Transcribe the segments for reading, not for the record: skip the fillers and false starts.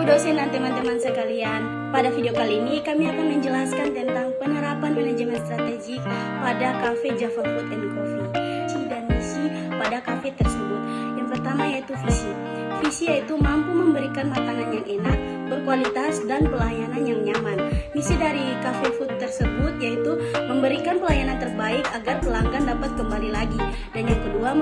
Ibu dosen dan teman-teman sekalian, pada video kali ini kami akan menjelaskan tentang penerapan manajemen strategik pada Cafe Java Food and Coffee. Visi dan misi pada kafe tersebut. Yang pertama yaitu visi. Visi yaitu mampu memberikan makanan yang enak, berkualitas, dan pelayanan yang nyaman. Misi dari cafe food tersebut yaitu memberikan pelayanan terbaik agar pelanggan dapat kembali lagi. Dan yang kedua,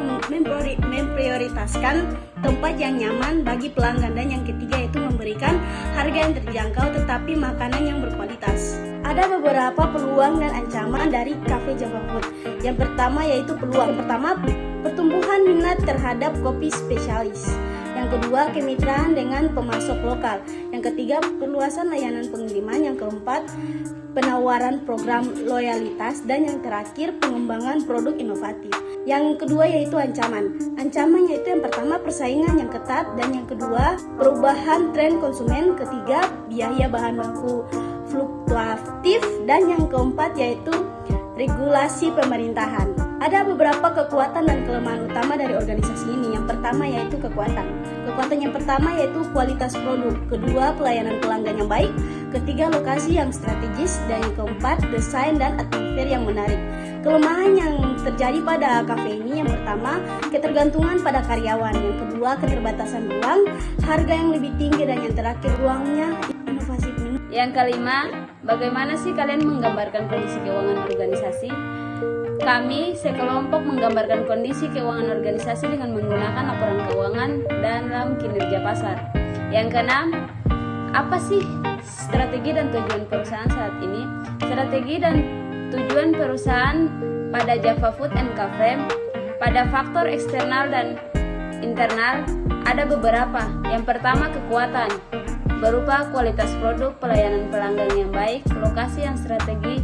memprioritaskan tempat yang nyaman bagi pelanggan. Dan yang ketiga yaitu memberikan harga yang terjangkau tetapi makanan yang berkualitas. Ada beberapa peluang dan ancaman dari Cafe Java Food. Yang pertama yaitu peluang. Pertama, pertumbuhan minat terhadap kopi spesialis. Yang kedua, kemitraan dengan pemasok lokal. Yang ketiga, perluasan layanan pengiriman. Yang keempat, penawaran program loyalitas. Dan yang terakhir, pengembangan produk inovatif. Yang kedua yaitu ancaman. Ancaman yaitu yang pertama, persaingan yang ketat. Dan yang kedua, perubahan tren konsumen. Ketiga, biaya bahan baku fluktuatif. Dan yang keempat yaitu regulasi pemerintahan. Ada beberapa kekuatan dan kelemahan utama dari organisasi ini. Yang pertama yaitu kekuatan. Kekuatan yang pertama yaitu kualitas produk. Kedua, pelayanan pelanggan yang baik. Ketiga, lokasi yang strategis. Dan yang keempat, desain dan atmosfer yang menarik. Kelemahan yang terjadi pada kafe ini, yang pertama, ketergantungan pada karyawan. Yang kedua, keterbatasan ruang, harga yang lebih tinggi. Dan yang terakhir, ruangnya inovasi menu. Yang kelima, bagaimana sih kalian menggambarkan kondisi keuangan organisasi? Kami sekelompok menggambarkan kondisi keuangan organisasi dengan menggunakan laporan keuangan dalam kinerja pasar. Yang keenam, apa sih strategi dan tujuan perusahaan saat ini? Strategi dan tujuan perusahaan pada Java Food and Cafe, pada faktor eksternal dan internal ada beberapa. Yang pertama, kekuatan berupa kualitas produk, pelayanan pelanggan yang baik, lokasi yang strategi,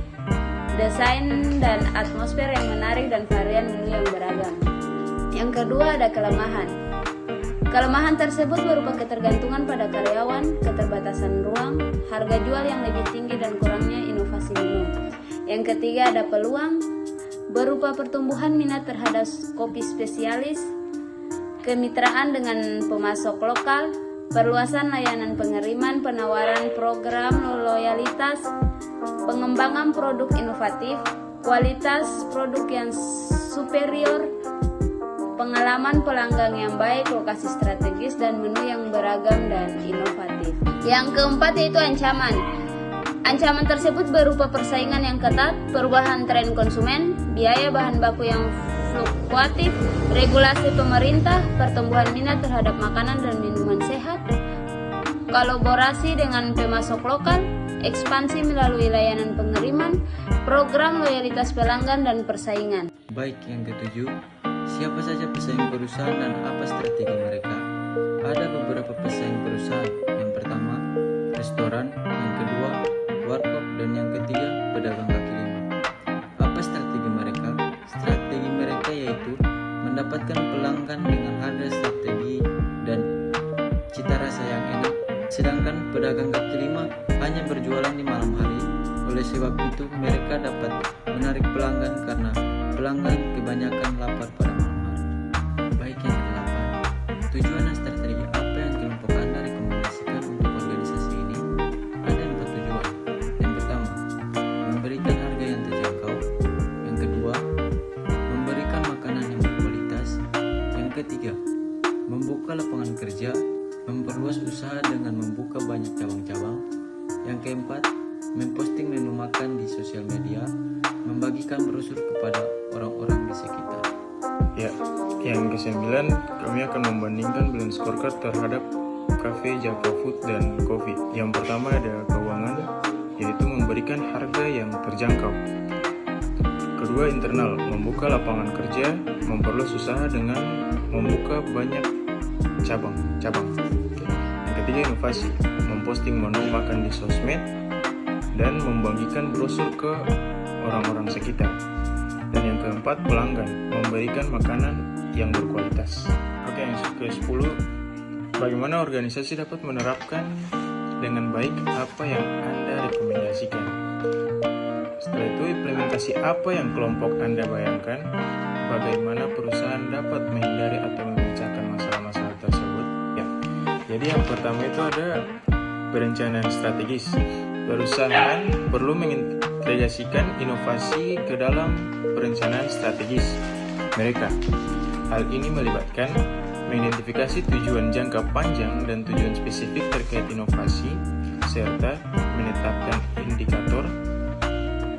desain dan atmosfer yang menarik, dan varian menu yang beragam. Yang kedua, ada kelemahan. Kelemahan tersebut berupa ketergantungan pada karyawan, keterbatasan ruang, harga jual yang lebih tinggi, dan kurangnya inovasi menu. Yang ketiga, ada peluang berupa pertumbuhan minat terhadap kopi spesialis, kemitraan dengan pemasok lokal, perluasan layanan pengiriman, penawaran program loyalitas, pengembangan produk inovatif, kualitas produk yang superior, pengalaman pelanggan yang baik, lokasi strategis, dan menu yang beragam dan inovatif. Yang keempat yaitu ancaman. Ancaman tersebut berupa persaingan yang ketat, perubahan tren konsumen, biaya bahan baku yang fluktuatif, regulasi pemerintah, pertumbuhan minat terhadap makanan dan minuman sehat, kolaborasi dengan pemasok lokal, ekspansi melalui layanan pengiriman, program loyalitas pelanggan, dan persaingan. Baik, yang ketujuh, siapa saja pesaing perusahaan dan apa strategi mereka? Ada beberapa pesaing perusahaan. Yang pertama, restoran. Yang kedua, warkop. Dan yang ketiga, pedagang kaki lima. Apa strategi mereka? Strategi mereka yaitu mendapatkan pelanggan dengan harga strategi dan cita rasa yang enak. Sedangkan pedagang kaki lima hanya berjualan di malam hari. Oleh sebab itu mereka dapat menarik pelanggan karena pelanggan kebanyakan lapar pada malam hari. Baik, yang kedelapan, tujuan dan strategi apa yang kelompok Anda rekomendasikan untuk organisasi ini? Ada 4 tujuan. Yang pertama, memberikan harga yang terjangkau. Yang kedua, memberikan makanan yang berkualitas. Yang ketiga, membuka lapangan kerja, memperluas usaha dengan membuka banyak cabang-cabang. Yang keempat, memposting menu makan di sosial media, membagikan brosur kepada orang-orang di sekitar. Ya, yang kesembilan, kami akan membandingkan blend scorecard terhadap Cafe Java Food dan Coffee. Yang pertama ada keuangan, yaitu memberikan harga yang terjangkau. Kedua, internal, membuka lapangan kerja, memperluas usaha dengan membuka banyak cabang. Yang ketiga, inovasi, memposting menu makan di sosmed dan membagikan brosur ke orang-orang sekitar. Dan yang keempat, pelanggan, memberikan makanan yang berkualitas. Oke, yang ke-10, bagaimana organisasi dapat menerapkan dengan baik apa yang Anda rekomendasikan. Setelah itu, implementasi apa yang kelompok Anda bayangkan, bagaimana perusahaan dapat menghindari atau memecahkan masalah-masalah tersebut. Ya, jadi yang pertama itu ada perencanaan strategis. Perusahaan perlu mengintegrasikan inovasi ke dalam perencanaan strategis mereka. Hal ini melibatkan mengidentifikasi tujuan jangka panjang dan tujuan spesifik terkait inovasi, serta menetapkan indikator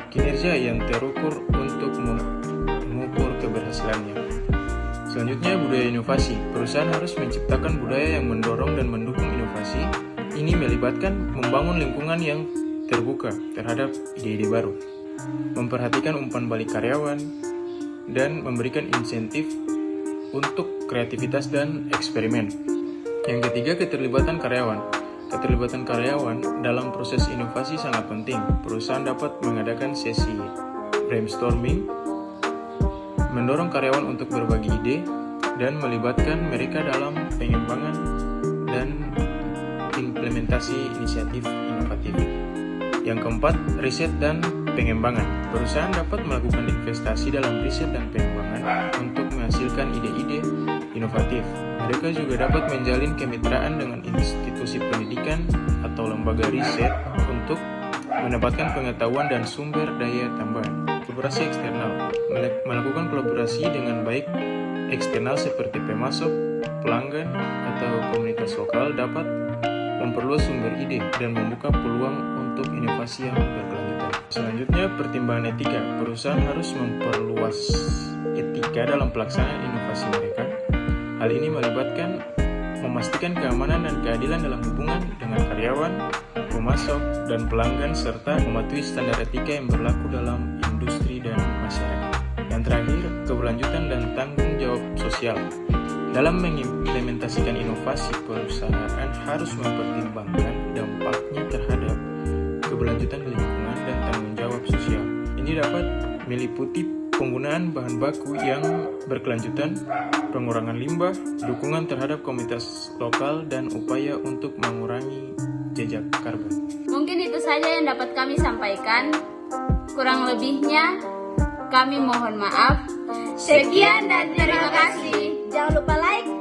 kinerja yang terukur untuk mengukur keberhasilannya. Selanjutnya, budaya inovasi. Perusahaan harus menciptakan budaya yang mendorong dan mendukung inovasi. Ini melibatkan membangun lingkungan yang terbuka terhadap ide-ide baru, memperhatikan umpan balik karyawan, dan memberikan insentif untuk kreativitas dan eksperimen. Yang ketiga, keterlibatan karyawan. Keterlibatan karyawan dalam proses inovasi sangat penting. Perusahaan dapat mengadakan sesi brainstorming, mendorong karyawan untuk berbagi ide, dan melibatkan mereka dalam pengembangan dan implementasi inisiatif inovatif. Yang keempat, riset dan pengembangan. Perusahaan dapat melakukan investasi dalam riset dan pengembangan untuk menghasilkan ide-ide inovatif. Mereka juga dapat menjalin kemitraan dengan institusi pendidikan atau lembaga riset untuk mendapatkan pengetahuan dan sumber daya tambahan. Kolaborasi eksternal. Melakukan kolaborasi dengan baik eksternal seperti pemasok, pelanggan, atau komunitas lokal dapat memperluas sumber ide dan membuka peluang untuk inovasi yang berkelanjutan. Selanjutnya, pertimbangan etika. Perusahaan harus memperluas etika dalam pelaksanaan inovasi mereka. Hal ini melibatkan memastikan keamanan dan keadilan dalam hubungan dengan karyawan, pemasok, dan pelanggan, serta mematuhi standar etika yang berlaku dalam industri dan masyarakat. Yang terakhir, keberlanjutan dan tanggung jawab sosial. Dalam mengimplementasikan inovasi, perusahaan harus mempertimbangkan dampaknya terhadap keberlanjutan lingkungan dan tanggung jawab sosial. Ini dapat meliputi penggunaan bahan baku yang berkelanjutan, pengurangan limbah, dukungan terhadap komunitas lokal, dan upaya untuk mengurangi jejak karbon. Mungkin itu saja yang dapat kami sampaikan. Kurang lebihnya kami mohon maaf. Sekian dan terima kasih. Jangan lupa like,